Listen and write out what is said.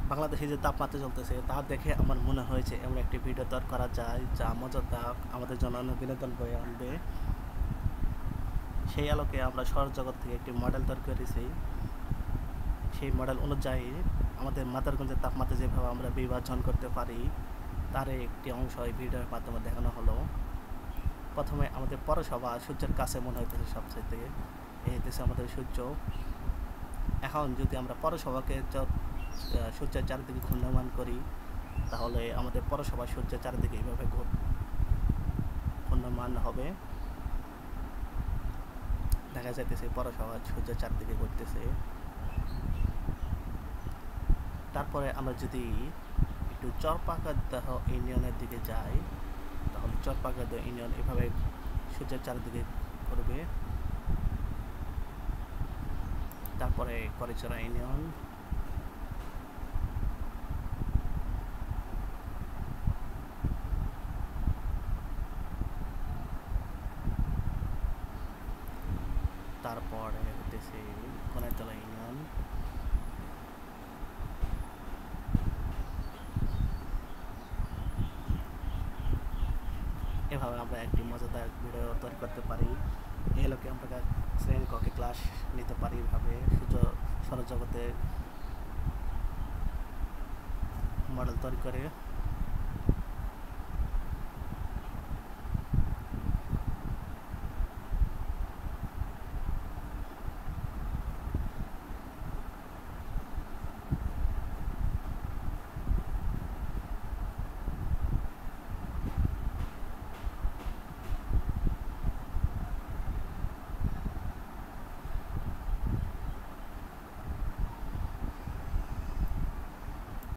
বাংলাদেশে যে তাপমাত্রা চলতেছে তা দেখে আমার মনে হয়েছে এমন একটি ভিডিও তৈরি করা যায় যা মজাদার আমাদের জন্য বিনোদন বয়ে আনবে। সেই আলোকে আমরা সৌরজগৎ থেকে একটি মডেল তৈরি করেছি। সেই মডেল অনুযায়ী আমাদের মাদারগঞ্জের তাপমাত্রা যেভাবে আমরা বিভাজন করতে পারি তার একটি অংশ এই ভিডিওর মাধ্যমে দেখানো হলো। প্রথমে আমাদের পৌরসভা সূর্যের কাছে মনে হইতেছে সবচেয়ে, এই হইতেছে আমাদের সূর্য। এখন যদি আমরা পৌরসভাকে সূর্যের চারিদিকে ঘূর্ণায়মান করি তাহলে আমাদের পৌরসভা সূর্যের চারিদিকে এইভাবে ঘূর্ণায়মান হবে। দেখা যাইতেছে পৌরসভা সূর্যের চারদিকে ঘুরতেছে। তারপরে আমরা যদি একটু চরপাকাদাহ ইউনিয়নের দিকে যাই তাহলে চরপাকাদাহ ইউনিয়ন এভাবে সূর্যের চারিদিকে ঘুরবে। তারপরে করিচরা ইউনিয়ন, তারপরে হইতেছে কোনাইতলা ইউনিয়ন, এভাবে আমরা একটি মজাদার ভিডিও তৈরি করতে পারি। এই লোকে আমরা শ্রেণী কক্ষে ক্লাস নিতে পারি এভাবে সৌরজগতের মডেল তৈরি করে।